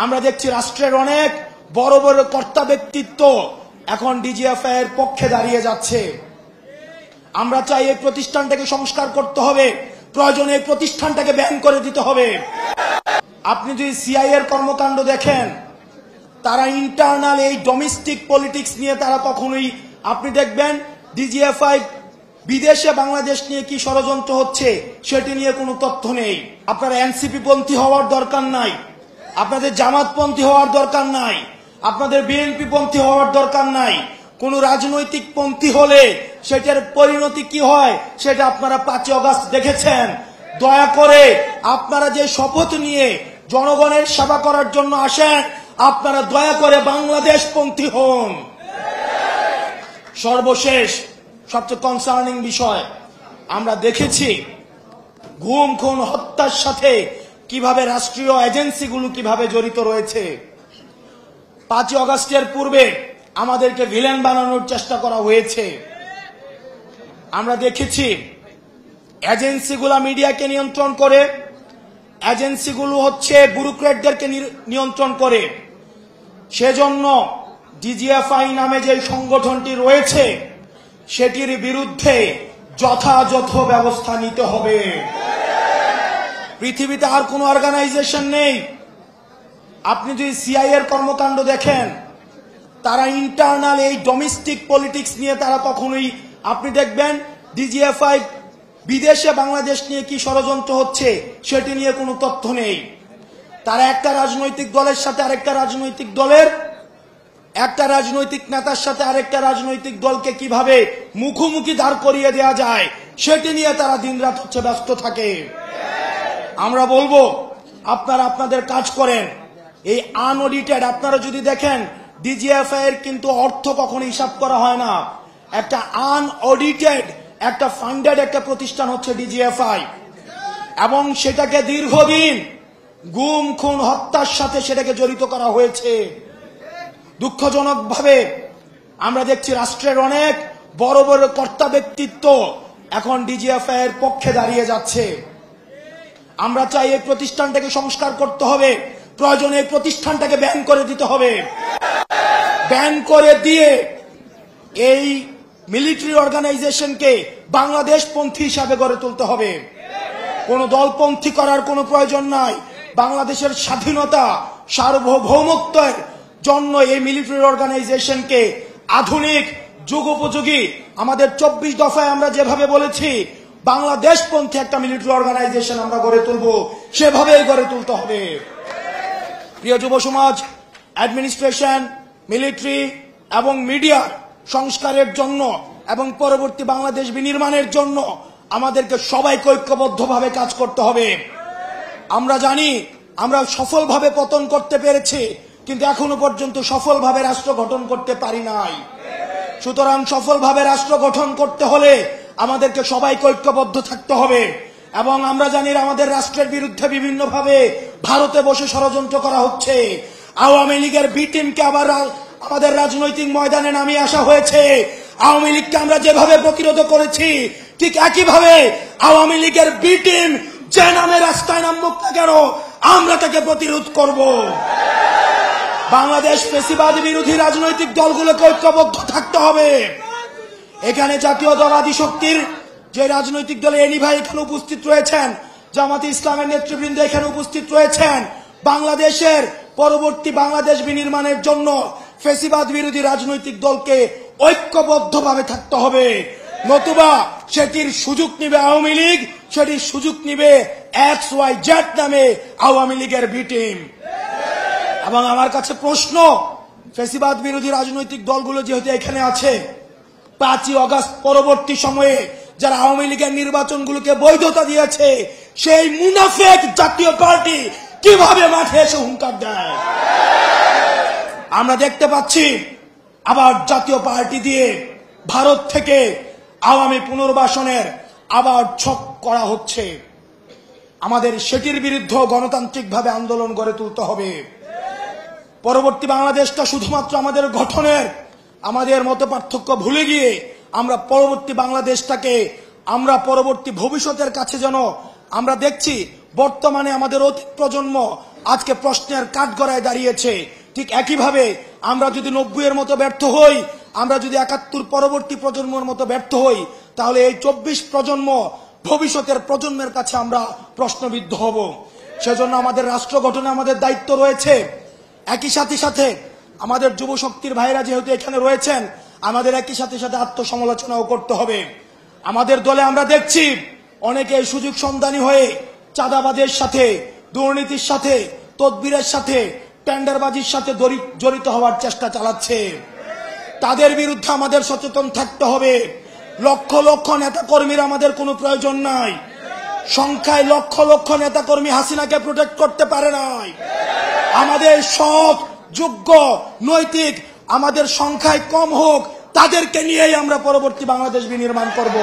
আমরা দেখছি রাষ্ট্রের অনেক বড় বড় কর্তা ব্যক্তিত্ব এখন ডিজিএফআই এর পক্ষে দাঁড়িয়ে যাচ্ছে। আমরা চাই এই প্রতিষ্ঠানটাকে সংস্কার করতে হবে, প্রয়োজনে এই প্রতিষ্ঠানটাকে ব্যান করে দিতে হবে। আপনি যদি সিআই এর কর্মকাণ্ড দেখেন, তারা ইন্টারনাল এই ডোমেস্টিক পলিটিক্স নিয়ে তারা কখনোই, আপনি দেখবেন ডিজিএফআই বিদেশে বাংলাদেশ নিয়ে কি ষড়যন্ত্র হচ্ছে সেটি নিয়ে কোনো তথ্য নেই। আপনারা এনসিপি পন্থী হওয়ার দরকার নাই, আপনাদের জামাতপন্থী হওয়ার দরকার নাই, আপনাদের বিএনপি পন্থী হওয়ার দরকার নাই। কোন রাজনৈতিক পন্থী হলে সেটার পরিণতি কি হয় সেটা আপনারা 5 আগস্ট দেখেছেন। দয়া করে আপনারা যে শপথ নিয়ে জনগণের সেবা করার জন্য আসেন, আপনারা দয়া করে বাংলাদেশ পন্থী হন। সর্বশেষ সবচেয়ে কনসার্নিং বিষয়, আমরা দেখেছি গুম খুন হত্যার সাথে কিভাবে রাষ্ট্রীয় এজেন্সিগুলো কিভাবে জড়িত রয়েছে। 5 আগস্টের পূর্বে আমাদেরকে ভিলেন বানানোর চেষ্টা করা হয়েছে। আমরা দেখেছি এজেন্সিগুলো মিডিয়াকে নিয়ন্ত্রণ করে, এজেন্সিগুলো হচ্ছে ব্যুরোক্র্যাটদেরকে নিয়ন্ত্রণ করে। সেজন্য ডিজিএফআই নামে যে সংগঠনটি রয়েছে সেটির বিরুদ্ধে যথাযথ ব্যবস্থা নিতে হবে। পৃথিবীতে আর কোন অর্গানাইজেশন নেই। আপনি যদি সিআই এর কর্মকাণ্ড দেখেন, তারা ইন্টারনাল এই ডোমেস্টিক পলিটিক্স নিয়ে তারা কখনোই, আপনি দেখবেন ডিজিএফআই বিদেশে বাংলাদেশ নিয়ে কি ষড়যন্ত্র হচ্ছে সেটি নিয়ে কোনো তথ্য নেই। তারা একটা রাজনৈতিক দলের সাথে আরেকটা রাজনৈতিক দলের, একটা রাজনৈতিক নেতার সাথে আরেকটা রাজনৈতিক দলকে কিভাবে মুখোমুখি দাঁড় করিয়ে দেওয়া যায় সেটি নিয়ে তারা দিনরাত হচ্ছে ব্যস্ত থাকে। আমরা বলবো আপনারা আপনাদের কাজ করেন। এই আনঅডিটেড, আপনারা যদি দেখেন ডিজিএফআই এর কিন্তু অর্থ কখনো হিসাব করা হয় না। একটা আনঅডিটেড, একটা ফান্ডেড একটা প্রতিষ্ঠান হচ্ছে ডিজিএফআই, এবং সেটাকে দীর্ঘদিন গুম খুন হত্যার সাথে সেটাকে জড়িত করা হয়েছে। দুঃখজনকভাবে আমরা দেখছি রাষ্ট্রের অনেক বড় বড় কর্তা ব্যক্তিত্ব এখন ডিজিএফআই এর পক্ষে দাঁড়িয়ে যাচ্ছে। আমরা চাই এই প্রতিষ্ঠানটাকে সংস্কার করতে হবে, প্রয়োজনে এই প্রতিষ্ঠানটাকে ব্যান করে দিতে হবে। ব্যান করে দিয়ে এই মিলিটারি অর্গানাইজেশনকে বাংলাদেশ পন্থী হিসাবে গড়ে তুলতে হবে। কোন দলপন্থী করার কোনো প্রয়োজন নাই। বাংলাদেশের স্বাধীনতা সার্বভৌমত্বের জন্য এই মিলিটারি অর্গানাইজেশনকে আধুনিক যুগোপযোগী, আমাদের 24 দফায় আমরা যেভাবে বলেছি বাংলাদেশ পন্থী একটা মিলিটারি অর্গানাইজেশন আমরা গড়ে তুলব, সেভাবেই গড়ে তুলতে হবে। প্রিয় যুব সমাজ, অ্যাডমিনিস্ট্রেশন, মিলিটারি এবং মিডিয়ার সংস্কারের জন্য এবং পরবর্তী বাংলাদেশ বিনির্মাণের জন্য আমাদেরকে সবাইকে ঐক্যবদ্ধভাবে কাজ করতে হবে। আমরা জানি আমরা সফলভাবে পতন করতে পেরেছি, কিন্তু এখনো পর্যন্ত সফলভাবে রাষ্ট্র গঠন করতে পারি নাই। সুতরাং সফলভাবে রাষ্ট্র গঠন করতে হলে আমাদেরকে সবাইকে ঐক্যবদ্ধ থাকতে হবে। এবং আমরা জানি আমাদের রাষ্ট্রের বিরুদ্ধে বিভিন্নভাবে ভারতে বসে ষড়যন্ত্র করা হচ্ছে। আওয়ামী লীগের বি টিমকে আবার আমাদের রাজনৈতিক ময়দানে নামিয়ে আসা হয়েছে। আওয়ামী লীগকে আমরা যেভাবে প্রতিরোধ করেছি, ঠিক একইভাবে আওয়ামী লীগের বি টিম যে নামে রাস্তায় নামুক না কেন, আমরা তাকে প্রতিরোধ করব। বাংলাদেশ ফ্যাসিবাদ বিরোধী রাজনৈতিক দলগুলোকে ঐক্যবদ্ধ থাকতে হবে। এখানে জাতীয় দল আদিশক্তির যে রাজনৈতিক দলে এনি ভাই এখানে উপস্থিত রয়েছেন, জামাতে ইসলামের নেতৃবৃন্দ এখানে উপস্থিত রয়েছেন। বাংলাদেশের পরবর্তী বাংলাদেশ বিনির্মাণের জন্য ফ্যাসিবাদ বিরোধী রাজনৈতিক দলকে ঐক্যবদ্ধভাবে থাকতে হবে, নতুবা সেটির সুযোগ নিবে আওয়ামী লীগ, সেটির সুযোগ নিবে XYZ নামে আওয়ামী লীগের বি টিম। এবং আমার কাছে প্রশ্ন, ফ্যাসিবাদ বিরোধী রাজনৈতিক দলগুলো যেহেতু এখানে আছে, 5 আগস্ট পরবর্তী সময়ে যারা আওয়ামী লীগের নির্বাচনগুলোকে বৈধতা দিয়েছে, সেই মুনাফেক জাতীয় পার্টি কিভাবে মাঠে এসে হুঙ্কার দেয়? আমরা দেখতে পাচ্ছি আবার জাতীয় পার্টি দিয়ে ভারত থেকে আওয়ামী পুনর্বাসনের আবার ছক করা হচ্ছে। আমাদের সেটির বিরুদ্ধে গণতান্ত্রিকভাবে আন্দোলন গড়ে তুলতে হবে। পরবর্তী বাংলাদেশটা শুধুমাত্র আমাদের গঠনের, আমাদের মত পার্থক্য ভুলে গিয়ে আমরা পরবর্তী বাংলাদেশটাকে, আমরা পরবর্তী ভবিষ্যতের কাছে যেন, আমরা দেখছি বর্তমানে আমাদের অতীত প্রজন্ম আজকে প্রশ্নের কাঠগড়ায় দাঁড়িয়েছে। ঠিক একইভাবে আমরা যদি 90-এর মতো ব্যর্থ হই, আমরা যদি 71 পরবর্তী প্রজন্মের মতো ব্যর্থ হই, তাহলে এই 24 প্রজন্ম ভবিষ্যতের প্রজন্মের কাছে আমরা প্রশ্নবিদ্ধ হব। সেজন্য আমাদের রাষ্ট্র গঠনে আমাদের দায়িত্ব রয়েছে। একই সাথে আমাদের যুব শক্তির ভাইরা যেহেতু এখানে রয়েছেন, আমাদের একই সাথে আত্মসমালোচনাও করতে হবে। আমাদের দলে আমরা দেখছি অনেকে সুযোগ সন্ধানী হয়ে চাঁদাবাজের সাথে, দুর্নীতির সাথে, তদবিরের সাথে, টেন্ডারবাজির সাথে জড়িত হওয়ার চেষ্টা চালাচ্ছে। তাদের বিরুদ্ধে আমাদের সচেতন থাকতে হবে। লক্ষ লক্ষ নেতাকর্মীর আমাদের কোনো প্রয়োজন নাই। সংখ্যায় লক্ষ লক্ষ নেতাকর্মী হাসিনাকে প্রোটেক্ট করতে পারে নাই। আমাদের সৎ, যোগ্য, নৈতিক, আমাদের সংখ্যায় কম হোক, তাদেরকে নিয়েই আমরা পরবর্তী বাংলাদেশ বিনির্মাণ করব।